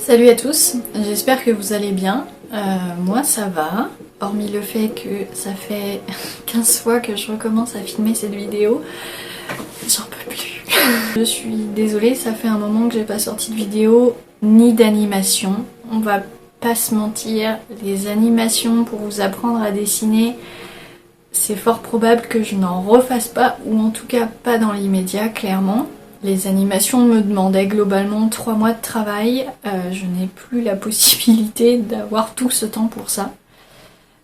Salut à tous, j'espère que vous allez bien. Moi ça va, hormis le fait que ça fait 15 fois que je recommence à filmer cette vidéo, j'en peux plus. Je suis désolée, ça fait un moment que j'ai pas sorti de vidéo ni d'animation. On va pas se mentir, les animations pour vous apprendre à dessiner, c'est fort probable que je n'en refasse pas, ou en tout cas pas dans l'immédiat, clairement. Les animations me demandaient globalement 3 mois de travail, je n'ai plus la possibilité d'avoir tout ce temps pour ça.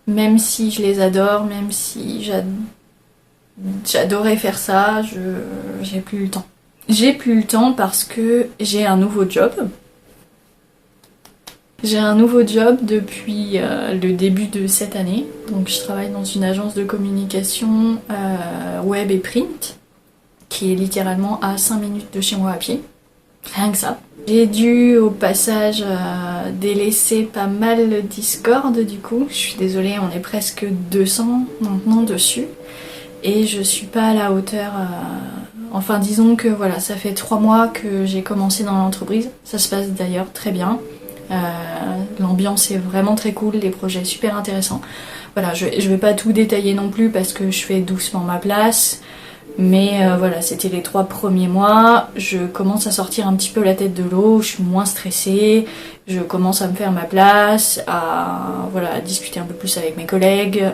Même si je les adore, même si j'adorais faire ça, j'ai plus le temps. J'ai plus le temps parce que j'ai un nouveau job. J'ai un nouveau job depuis le début de cette année. Donc je travaille dans une agence de communication web et print, qui est littéralement à 5 minutes de chez moi à pied. Rien que ça. J'ai dû au passage délaisser pas mal le Discord du coup. Je suis désolée, on est presque 200 maintenant dessus. Et je suis pas à la hauteur... Enfin disons que voilà, ça fait 3 mois que j'ai commencé dans l'entreprise. Ça se passe d'ailleurs très bien. L'ambiance est vraiment très cool, les projets super intéressants. Voilà, je vais pas tout détailler non plus parce que je fais doucement ma place. Mais voilà, c'était les 3 premiers mois, je commence à sortir un petit peu la tête de l'eau, je suis moins stressée, je commence à me faire ma place, à discuter un peu plus avec mes collègues,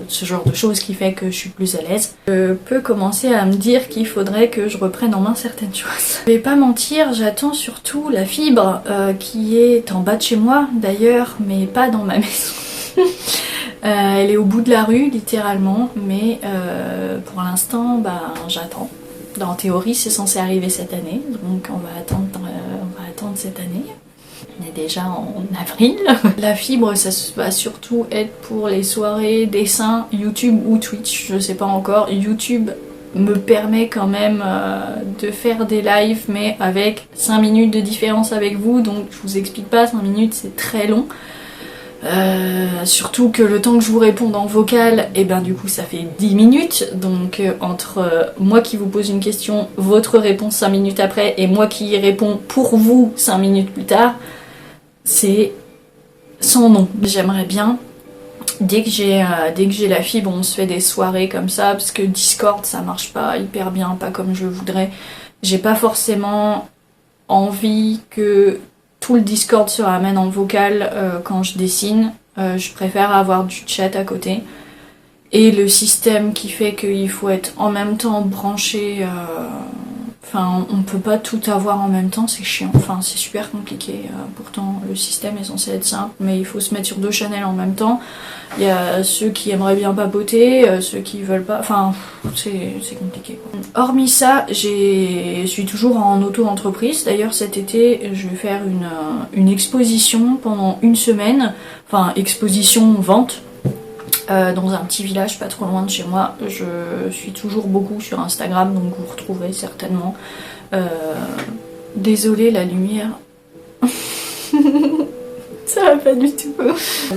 ce genre de choses qui fait que je suis plus à l'aise. Je peux commencer à me dire qu'il faudrait que je reprenne en main certaines choses. Je vais pas mentir, j'attends surtout la fibre qui est en bas de chez moi d'ailleurs, mais pas dans ma maison. Elle est au bout de la rue littéralement, mais pour l'instant j'attends. En théorie c'est censé arriver cette année, donc on va attendre cette année. On est déjà en avril. La fibre ça va surtout être pour les soirées dessin YouTube ou Twitch, je sais pas encore. YouTube me permet quand même de faire des lives mais avec 5 minutes de différence avec vous, donc je vous explique pas, 5 minutes c'est très long. Surtout que le temps que je vous réponde en vocal, et ben du coup ça fait 10 minutes, donc entre moi qui vous pose une question, votre réponse 5 minutes après, et moi qui y réponds pour vous 5 minutes plus tard, c'est sans nom. J'aimerais bien, dès que j'ai la fibre, on se fait des soirées comme ça, parce que Discord ça marche pas hyper bien, pas comme je voudrais. J'ai pas forcément envie que tout le Discord se ramène en vocal quand je dessine. Je préfère avoir du chat à côté. Et le système qui fait qu'il faut être en même temps branché... Enfin, on peut pas tout avoir en même temps, c'est chiant. Enfin, c'est super compliqué. Pourtant, le système est censé être simple, mais il faut se mettre sur 2 channels en même temps. Il y a ceux qui aimeraient bien papoter, ceux qui veulent pas... Enfin, c'est compliqué, quoi. Hormis ça, je suis toujours en auto-entreprise. D'ailleurs, cet été, je vais faire une exposition pendant 1 semaine. Enfin, exposition-vente. Dans un petit village pas trop loin de chez moi. Je suis toujours beaucoup sur Instagram, donc vous retrouverez certainement. Désolée la lumière. Ça va pas du tout.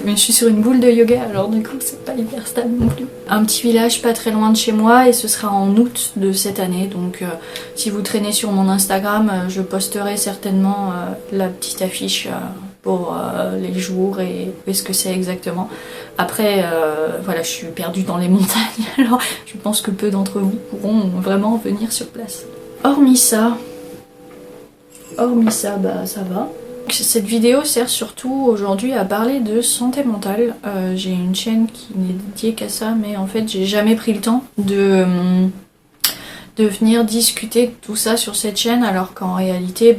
Mais je suis sur une boule de yoga, alors du coup c'est pas hyper stable non plus. Un petit village pas très loin de chez moi, et ce sera en août de cette année. Donc si vous traînez sur mon Instagram, je posterai certainement la petite affiche pour les jours et ce que c'est exactement. Après, voilà, je suis perdue dans les montagnes, alors je pense que peu d'entre vous pourront vraiment venir sur place. Hormis ça, bah ça va. Cette vidéo sert surtout aujourd'hui à parler de santé mentale. J'ai une chaîne qui n'est dédiée qu'à ça, mais en fait j'ai jamais pris le temps de venir discuter de tout ça sur cette chaîne, alors qu'en réalité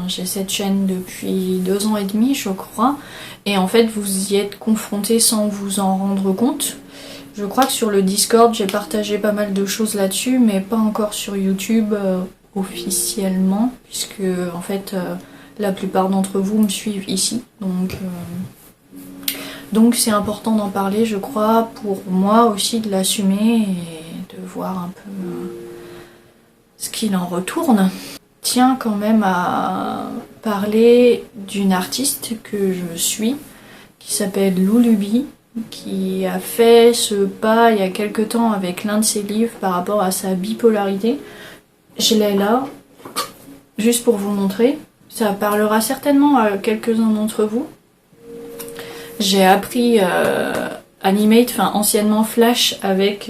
j'ai cette chaîne depuis 2 ans et demi je crois, et en fait vous y êtes confrontés sans vous en rendre compte. Je crois que sur le Discord j'ai partagé pas mal de choses là-dessus, mais pas encore sur YouTube officiellement, puisque en fait la plupart d'entre vous me suivent ici, donc c'est important d'en parler, je crois, pour moi aussi de l'assumer et de voir un peu ce qu'il en retourne. Tiens quand même à parler d'une artiste que je suis, qui s'appelle Loulubi, qui a fait ce pas il y a quelques temps avec l'un de ses livres par rapport à sa bipolarité. Je l'ai là, juste pour vous montrer. Ça parlera certainement à quelques-uns d'entre vous. J'ai appris Animate, enfin anciennement Flash, avec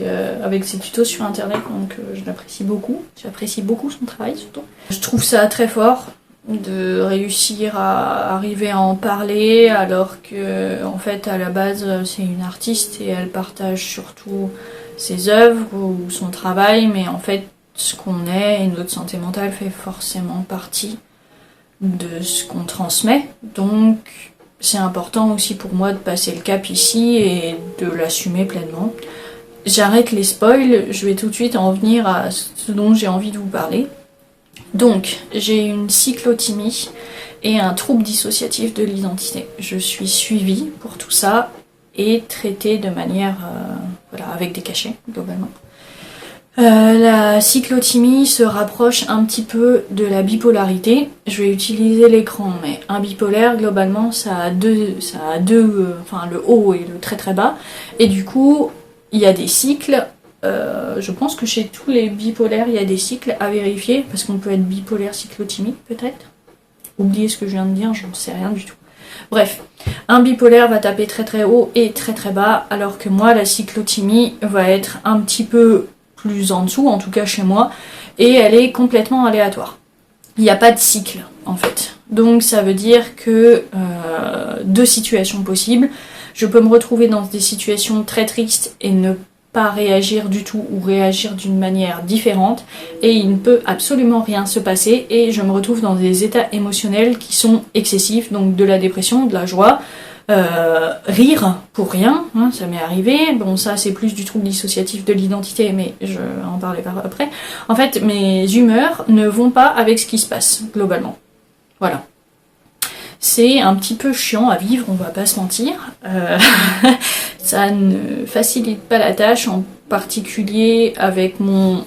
ses tutos sur internet, donc je l'apprécie beaucoup. J'apprécie beaucoup son travail surtout. Je trouve ça très fort de réussir à arriver à en parler alors que en fait à la base c'est une artiste et elle partage surtout ses œuvres ou son travail, mais en fait ce qu'on est et notre santé mentale fait forcément partie de ce qu'on transmet, donc c'est important aussi pour moi de passer le cap ici et de l'assumer pleinement. J'arrête les spoils, je vais tout de suite en venir à ce dont j'ai envie de vous parler. Donc, j'ai une cyclothymie et un trouble dissociatif de l'identité. Je suis suivie pour tout ça et traitée de manière, voilà, avec des cachets, globalement. La cyclothymie se rapproche un petit peu de la bipolarité. Je vais utiliser l'écran, mais un bipolaire, globalement, ça a deux, enfin le haut et le très très bas. Et du coup, il y a des cycles. Je pense que chez tous les bipolaires, il y a des cycles à vérifier, parce qu'on peut être bipolaire cyclothymique, peut-être. Oubliez ce que je viens de dire, j'en sais rien du tout. Bref, un bipolaire va taper très très haut et très très bas, alors que moi, la cyclothymie va être un petit peu plus en dessous, en tout cas chez moi, et elle est complètement aléatoire. Il n'y a pas de cycle, en fait. Donc ça veut dire que deux situations possibles. Je peux me retrouver dans des situations très tristes et ne pas réagir du tout ou réagir d'une manière différente, et il ne peut absolument rien se passer et je me retrouve dans des états émotionnels qui sont excessifs, donc de la dépression, de la joie, rire pour rien, hein, ça m'est arrivé. Bon, ça c'est plus du trouble dissociatif de l'identité, mais je vais en parler par après. En fait, mes humeurs ne vont pas avec ce qui se passe, globalement. Voilà. C'est un petit peu chiant à vivre, on va pas se mentir. Ça ne facilite pas la tâche, en particulier avec mon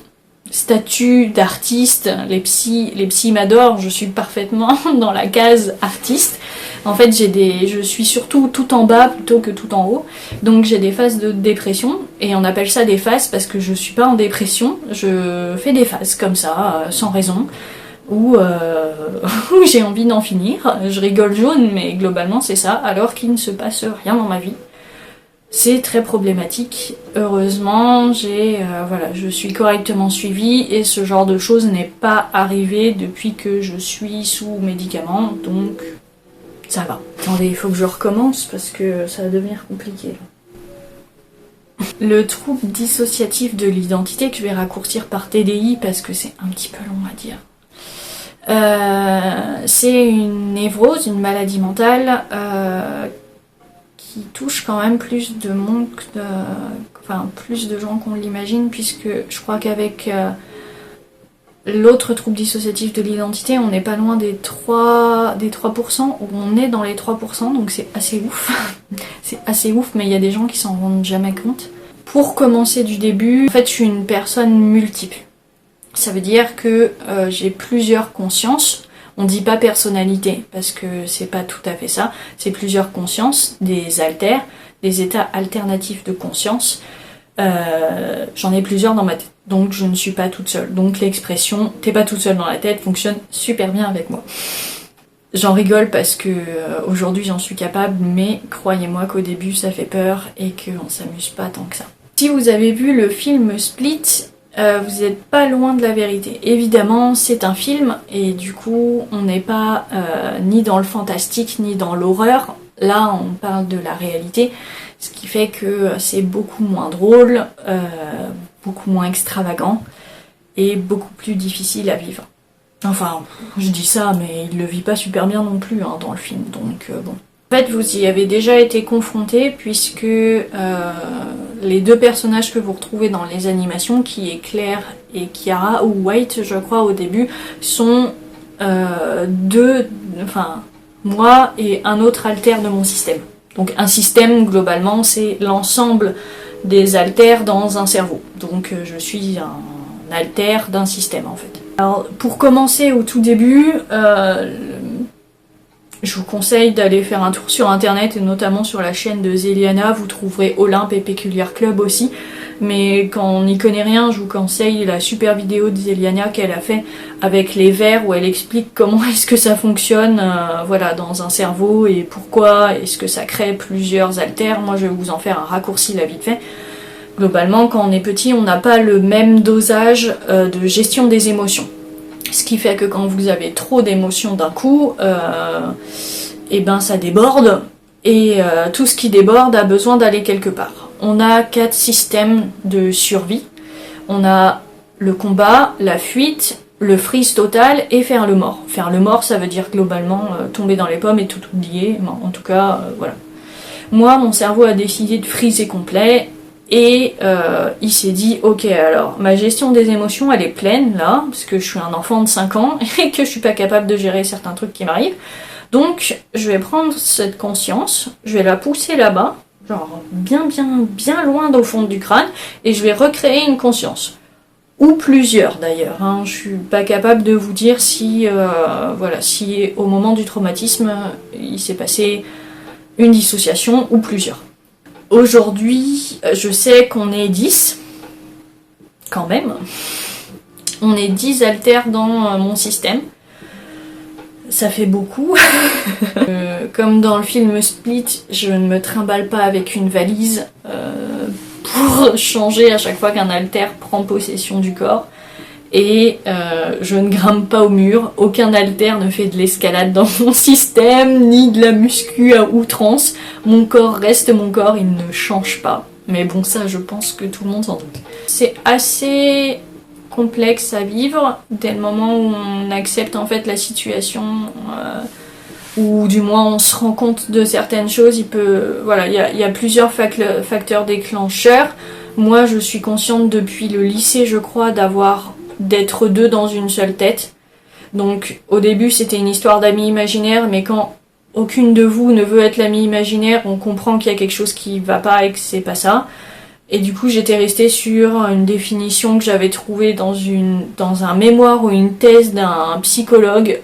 statut d'artiste. Les psys m'adorent, je suis parfaitement dans la case artiste. En fait, je suis surtout tout en bas plutôt que tout en haut. Donc j'ai des phases de dépression, et on appelle ça des phases parce que je suis pas en dépression, je fais des phases comme ça, sans raison, où j'ai envie d'en finir. Je rigole jaune, mais globalement c'est ça, alors qu'il ne se passe rien dans ma vie. C'est très problématique. Heureusement, je suis correctement suivie et ce genre de choses n'est pas arrivé depuis que je suis sous médicaments, donc ça va. Attendez, il faut que je recommence parce que ça va devenir compliqué. Le trouble dissociatif de l'identité, que je vais raccourcir par TDI parce que c'est un petit peu long à dire. C'est une névrose, une maladie mentale qui touche quand même plus de monde, plus de gens qu'on l'imagine, puisque je crois qu'avec l'autre trouble dissociatif de l'identité, on n'est pas loin des 3%, où on est dans les 3%, donc c'est assez ouf. C'est assez ouf, mais il y a des gens qui s'en rendent jamais compte. Pour commencer du début, en fait, je suis une personne multiple. Ça veut dire que j'ai plusieurs consciences. On dit pas personnalité, parce que c'est pas tout à fait ça. C'est plusieurs consciences, des alters, des états alternatifs de conscience. J'en ai plusieurs dans ma tête, donc je ne suis pas toute seule. Donc l'expression « t'es pas toute seule dans la tête » fonctionne super bien avec moi. J'en rigole parce que aujourd'hui j'en suis capable, mais croyez-moi qu'au début ça fait peur et qu'on s'amuse pas tant que ça. Si vous avez vu le film Split, vous n'êtes pas loin de la vérité. Évidemment, c'est un film et du coup on n'est pas ni dans le fantastique ni dans l'horreur. Là on parle de la réalité, ce qui fait que c'est beaucoup moins drôle, beaucoup moins extravagant et beaucoup plus difficile à vivre. Enfin, je dis ça, mais il le vit pas super bien non plus dans le film, donc bon. En fait, vous y avez déjà été confronté, puisque les deux personnages que vous retrouvez dans les animations, qui est Claire et Kiara, ou White, je crois, au début, sont moi et un autre alter de mon système. Donc un système, globalement, c'est l'ensemble des alters dans un cerveau. Donc je suis un alter d'un système, en fait. Alors, pour commencer au tout début, je vous conseille d'aller faire un tour sur internet et notamment sur la chaîne de Zeliana, vous trouverez Olympe et Peculiar Club aussi. Mais quand on n'y connaît rien, je vous conseille la super vidéo de Zeliana qu'elle a fait avec les vers où elle explique comment est-ce que ça fonctionne voilà, dans un cerveau et pourquoi est-ce que ça crée plusieurs haltères. Moi je vais vous en faire un raccourci là vite fait. Globalement, quand on est petit, on n'a pas le même dosage de gestion des émotions. Ce qui fait que quand vous avez trop d'émotions d'un coup, et ben ça déborde. Et tout ce qui déborde a besoin d'aller quelque part. On a 4 systèmes de survie. On a le combat, la fuite, le freeze total et faire le mort. Faire le mort, ça veut dire globalement tomber dans les pommes et tout oublier. En tout cas, voilà. Moi, mon cerveau a décidé de freezer complet et il s'est dit, ok, alors ma gestion des émotions, elle est pleine là, parce que je suis un enfant de 5 ans et que je suis pas capable de gérer certains trucs qui m'arrivent. Donc, je vais prendre cette conscience, je vais la pousser là-bas, genre bien loin au fond du crâne, et je vais recréer une conscience. Ou plusieurs d'ailleurs, hein. Je suis pas capable de vous dire si, voilà, si au moment du traumatisme, il s'est passé une dissociation ou plusieurs. Aujourd'hui, je sais qu'on est 10, quand même. On est 10 haltères dans mon système. Ça fait beaucoup. Comme dans le film Split, je ne me trimballe pas avec une valise pour changer à chaque fois qu'un haltère prend possession du corps. Et je ne grimpe pas au mur. Aucun haltère ne fait de l'escalade dans mon système, ni de la muscu à outrance. Mon corps reste mon corps, il ne change pas. Mais bon, ça, je pense que tout le monde s'en doute. C'est assez complexe à vivre dès le moment où on accepte en fait la situation, ou du moins on se rend compte de certaines choses. Voilà, il y a plusieurs facteurs déclencheurs. Moi je suis consciente depuis le lycée, je crois, d'être deux dans une seule tête. Donc au début c'était une histoire d'amis imaginaires, mais quand aucune de vous ne veut être l'ami imaginaire, on comprend qu'il y a quelque chose qui va pas et que c'est pas ça. Et du coup, j'étais restée sur une définition que j'avais trouvée dans un mémoire ou une thèse d'un psychologue.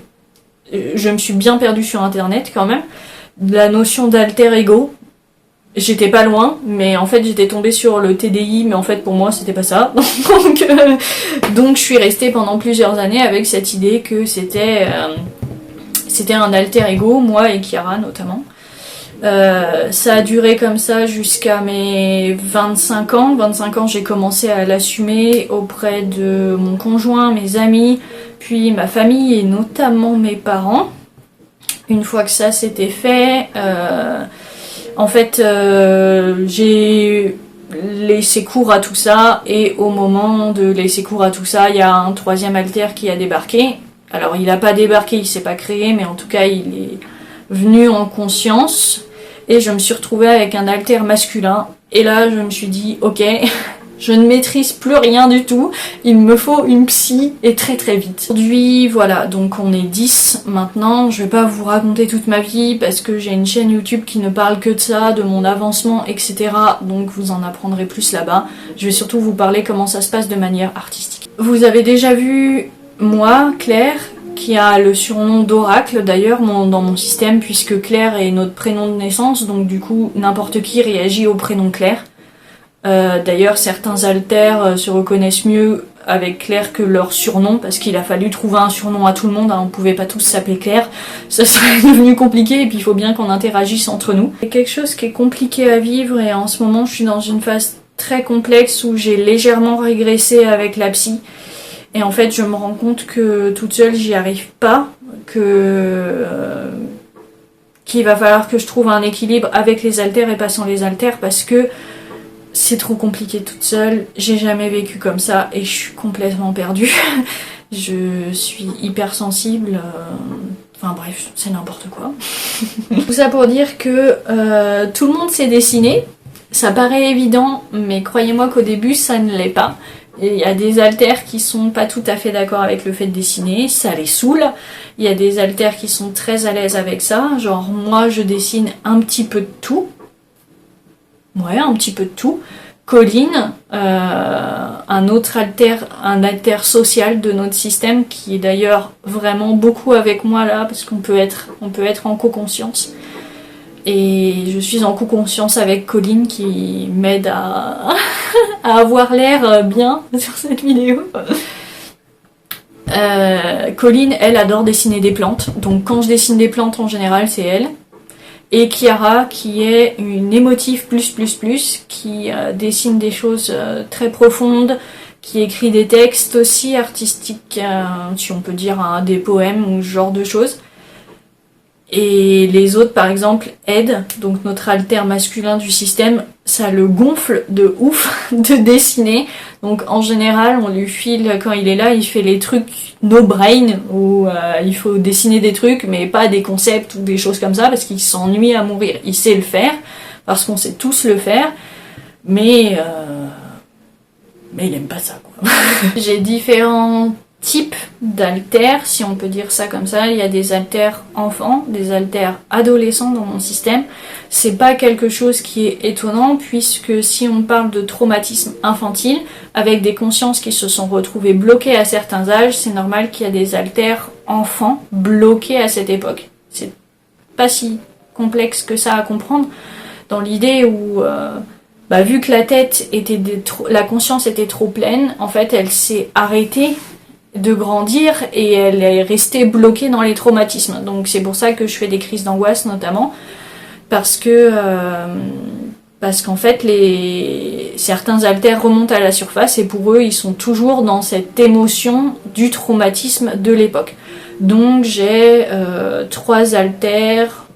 Je me suis bien perdue sur internet quand même. La notion d'alter ego. J'étais pas loin, mais en fait j'étais tombée sur le TDI, mais en fait pour moi c'était pas ça. Donc je suis restée pendant plusieurs années avec cette idée que c'était un alter ego, moi et Chiara notamment. Ça a duré comme ça jusqu'à mes 25 ans. 25 ans, j'ai commencé à l'assumer auprès de mon conjoint, mes amis, puis ma famille et notamment mes parents. Une fois que ça s'était fait, en fait, j'ai laissé cours à tout ça et au moment de laisser cours à tout ça, il y a un troisième alter qui a débarqué. Alors, il n'a pas débarqué, il s'est pas créé, mais en tout cas, il est venu en conscience. Et je me suis retrouvée avec un haltère masculin. Et là, je me suis dit, ok, je ne maîtrise plus rien du tout. Il me faut une psy et très très vite. Aujourd'hui, voilà, donc on est 10 maintenant. Je vais pas vous raconter toute ma vie parce que j'ai une chaîne YouTube qui ne parle que de ça, de mon avancement, etc. Donc vous en apprendrez plus là-bas. Je vais surtout vous parler comment ça se passe de manière artistique. Vous avez déjà vu moi, Claire, qui a le surnom d'Oracle d'ailleurs dans mon système, puisque Claire est notre prénom de naissance, donc du coup n'importe qui réagit au prénom Claire. D'ailleurs certains haltères se reconnaissent mieux avec Claire que leur surnom, parce qu'il a fallu trouver un surnom à tout le monde, hein. On pouvait pas tous s'appeler Claire, ça serait devenu compliqué, et puis il faut bien qu'on interagisse entre nous. C'est quelque chose qui est compliqué à vivre, et en ce moment je suis dans une phase très complexe où j'ai légèrement régressé avec la psy. Et en fait, je me rends compte que toute seule, j'y arrive pas, qu'il va falloir que je trouve un équilibre avec les haltères et pas sans les haltères, parce que c'est trop compliqué toute seule. J'ai jamais vécu comme ça et je suis complètement perdue. Je suis hyper sensible. Enfin bref, c'est n'importe quoi. Tout ça pour dire que tout le monde sait dessiner. Ça paraît évident, mais croyez-moi qu'au début, ça ne l'est pas. Il y a des haltères qui sont pas tout à fait d'accord avec le fait de dessiner, ça les saoule. Il y a des haltères qui sont très à l'aise avec ça, genre moi je dessine un petit peu de tout. Ouais, un petit peu de tout. Colline, un autre alter social de notre système qui est d'ailleurs vraiment beaucoup avec moi là parce qu'on peut être en co-conscience. Et je suis en co-conscience avec Colline qui m'aide à avoir l'air bien sur cette vidéo. Colline, elle adore dessiner des plantes, donc quand je dessine des plantes en général c'est elle. Et Chiara qui est une émotive qui dessine des choses très profondes, qui écrit des textes aussi artistiques, si on peut dire des poèmes ou ce genre de choses. Et les autres par exemple, Ed, donc notre alter masculin du système, ça le gonfle de ouf de dessiner. Donc en général on lui file, quand il est là, il fait les trucs no brain, où il faut dessiner des trucs mais pas des concepts ou des choses comme ça parce qu'il s'ennuie à mourir. Il sait le faire, parce qu'on sait tous le faire, mais il aime pas ça quoi. J'ai différents types d'alters, si on peut dire ça comme ça. Il y a des alters enfants, des alters adolescents dans mon système. C'est pas quelque chose qui est étonnant puisque si on parle de traumatisme infantile, avec des consciences qui se sont retrouvées bloquées à certains âges, c'est normal qu'il y a des alters enfants bloqués à cette époque. C'est pas si complexe que ça à comprendre, dans l'idée où vu que la conscience était trop pleine, en fait elle s'est arrêtée de grandir et elle est restée bloquée dans les traumatismes. Donc c'est pour ça que je fais des crises d'angoisse notamment, parce qu'en fait certains alters remontent à la surface et pour eux ils sont toujours dans cette émotion du traumatisme de l'époque. Donc j'ai 3 alters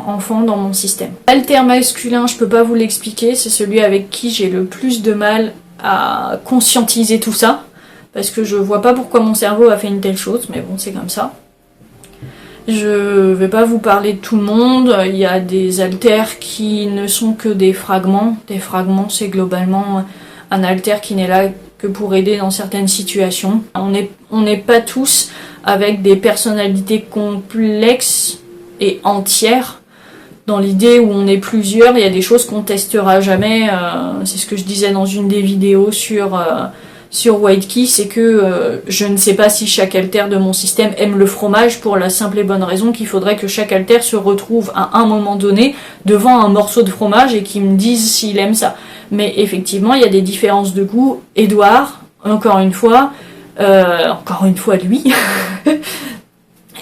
enfants dans mon système. L'alter masculin, je peux pas vous l'expliquer, c'est celui avec qui j'ai le plus de mal à conscientiser tout ça. Parce que je vois pas pourquoi mon cerveau a fait une telle chose, mais bon, c'est comme ça. Je vais pas vous parler de tout le monde, il y a des alters qui ne sont que des fragments. Des fragments, c'est globalement un alter qui n'est là que pour aider dans certaines situations. On n'est pas tous avec des personnalités complexes et entières. Dans l'idée où on est plusieurs, il y a des choses qu'on testera jamais. C'est ce que je disais dans une des vidéos sur White Key, c'est que je ne sais pas si chaque alter de mon système aime le fromage pour la simple et bonne raison qu'il faudrait que chaque alter se retrouve à un moment donné devant un morceau de fromage et qu'il me dise s'il aime ça. Mais effectivement, il y a des différences de goût. Édouard, encore une fois lui,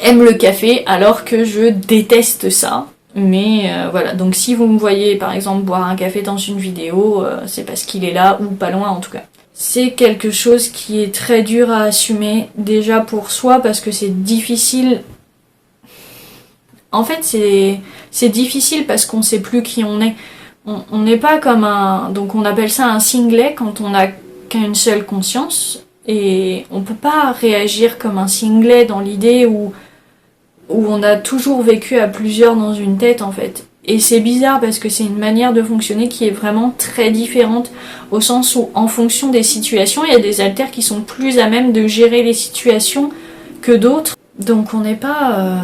aime le café alors que je déteste ça. Mais voilà, donc si vous me voyez par exemple boire un café dans une vidéo, c'est parce qu'il est là ou pas loin en tout cas. C'est quelque chose qui est très dur à assumer, déjà pour soi, parce que c'est difficile. En fait, c'est difficile parce qu'on sait plus qui on est. On n'est pas comme un... Donc on appelle ça un singlet quand on n'a qu'une seule conscience. Et on peut pas réagir comme un singlet dans l'idée où on a toujours vécu à plusieurs dans une tête, en fait. Et c'est bizarre parce que c'est une manière de fonctionner qui est vraiment très différente, au sens où en fonction des situations, il y a des alters qui sont plus à même de gérer les situations que d'autres. Donc on n'est pas...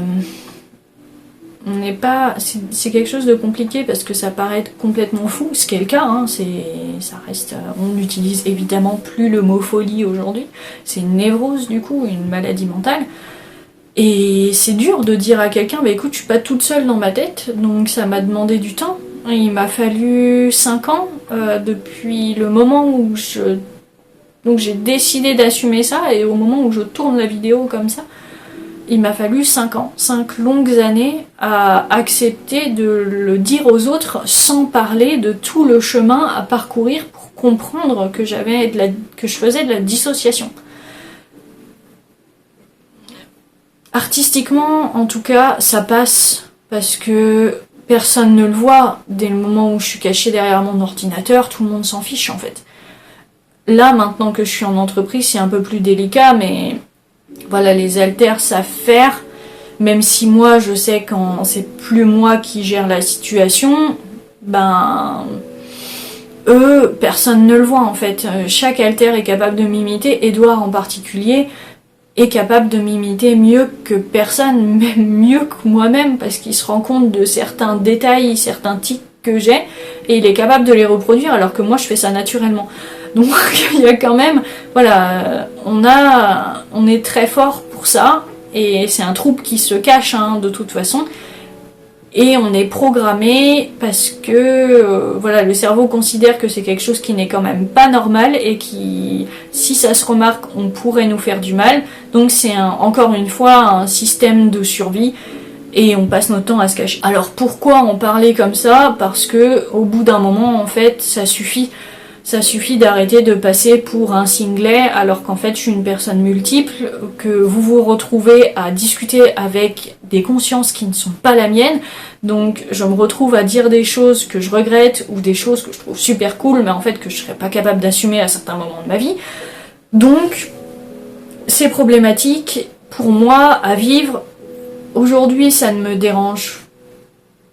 c'est quelque chose de compliqué parce que ça paraît complètement fou, ce qui est le cas, hein, ça reste... On n'utilise évidemment plus le mot folie aujourd'hui, c'est une névrose du coup, une maladie mentale. Et c'est dur de dire à quelqu'un, bah écoute, je suis pas toute seule dans ma tête, donc ça m'a demandé du temps. Il m'a fallu 5 ans depuis le moment où j'ai décidé d'assumer ça et au moment où je tourne la vidéo comme ça. Il m'a fallu 5 ans, 5 longues années à accepter de le dire aux autres sans parler de tout le chemin à parcourir pour comprendre que je faisais de la dissociation. Artistiquement, en tout cas, ça passe parce que personne ne le voit. Dès le moment où je suis cachée derrière mon ordinateur, tout le monde s'en fiche en fait. Là, maintenant que je suis en entreprise, c'est un peu plus délicat, mais voilà, les alters savent faire. Même si moi, je sais quand c'est plus moi qui gère la situation, eux, personne ne le voit en fait. Chaque alter est capable de m'imiter, Édouard en particulier est capable de m'imiter mieux que personne, même mieux que moi-même, parce qu'il se rend compte de certains détails, certains que j'ai et il est capable de les reproduire alors que moi je fais ça naturellement. Donc il y a quand même, voilà, on est très fort pour ça et c'est un trouble qui se cache hein, de toute façon. Et on est programmé parce que voilà, le cerveau considère que c'est quelque chose qui n'est quand même pas normal et qui, si ça se remarque, on pourrait nous faire du mal. Donc c'est encore une fois un système de survie et on passe notre temps à se cacher. Alors pourquoi en parler comme ça? Parce que au bout d'un moment, en fait, ça suffit. Ça suffit d'arrêter de passer pour un singlet alors qu'en fait je suis une personne multiple, que vous vous retrouvez à discuter avec des consciences qui ne sont pas la mienne, donc je me retrouve à dire des choses que je regrette ou des choses que je trouve super cool mais en fait que je serais pas capable d'assumer à certains moments de ma vie. Donc c'est problématique pour moi à vivre. Aujourd'hui ça ne me dérange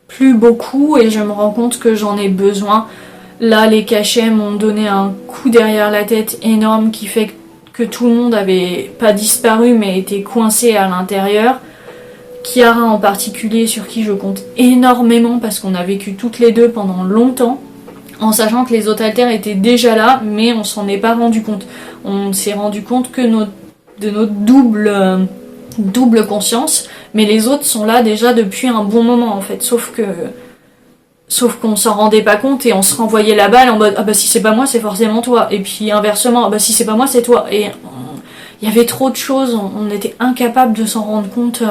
plus beaucoup et je me rends compte que j'en ai besoin. Là, les cachets m'ont donné un coup derrière la tête énorme qui fait que tout le monde avait pas disparu mais était coincé à l'intérieur. Chiara en particulier, sur qui je compte énormément parce qu'on a vécu toutes les deux pendant longtemps, en sachant que les autres alters étaient déjà là, mais on s'en est pas rendu compte. On s'est rendu compte que de notre double conscience, mais les autres sont là déjà depuis un bon moment en fait, sauf qu'on s'en rendait pas compte et on se renvoyait la balle en mode ah bah si c'est pas moi c'est forcément toi, et puis inversement ah bah si c'est pas moi c'est toi, et il y avait trop de choses, on était incapable de s'en rendre compte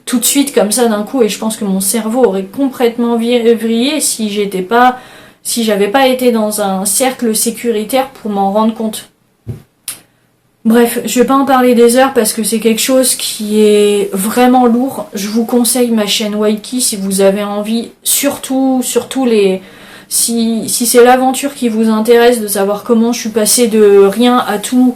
tout de suite comme ça d'un coup, et je pense que mon cerveau aurait complètement vrillé si j'avais pas été dans un cercle sécuritaire pour m'en rendre compte. Bref, je vais pas en parler des heures parce que c'est quelque chose qui est vraiment lourd. Je vous conseille ma chaîne Waiki si vous avez envie, surtout si c'est l'aventure qui vous intéresse, de savoir comment je suis passée de rien à tout,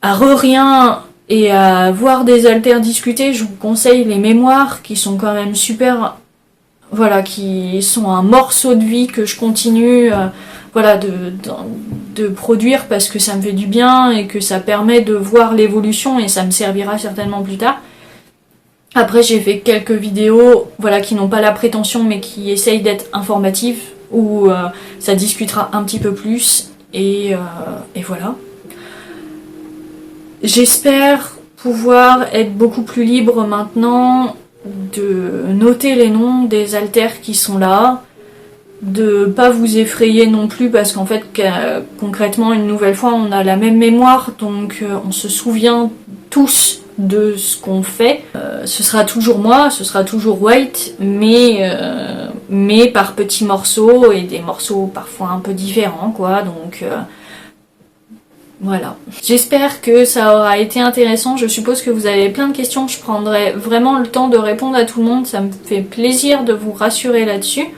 à rien et à voir des alters discuter. Je vous conseille les mémoires qui sont quand même super, voilà, qui sont un morceau de vie que je continue voilà, de produire parce que ça me fait du bien et que ça permet de voir l'évolution et ça me servira certainement plus tard. Après j'ai fait quelques vidéos voilà, qui n'ont pas la prétention mais qui essayent d'être informatives où ça discutera un petit peu plus et voilà. J'espère pouvoir être beaucoup plus libre maintenant de noter les noms des alters qui sont là, de pas vous effrayer non plus parce qu'en fait concrètement une nouvelle fois on a la même mémoire, donc on se souvient tous de ce qu'on fait. Ce sera toujours moi, ce sera toujours White, mais par petits morceaux et des morceaux parfois un peu différents quoi, donc voilà. J'espère que ça aura été intéressant, je suppose que vous avez plein de questions, je prendrai vraiment le temps de répondre à tout le monde, ça me fait plaisir de vous rassurer là-dessus.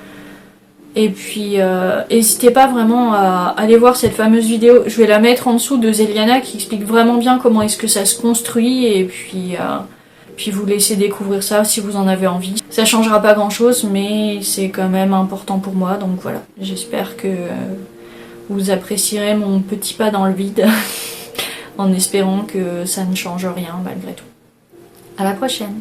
Et puis n'hésitez pas vraiment à aller voir cette fameuse vidéo, je vais la mettre en dessous de Zeliana qui explique vraiment bien comment est-ce que ça se construit et puis vous laissez découvrir ça si vous en avez envie. Ça changera pas grand chose mais c'est quand même important pour moi, donc voilà. J'espère que vous apprécierez mon petit pas dans le vide en espérant que ça ne change rien malgré tout. À la prochaine!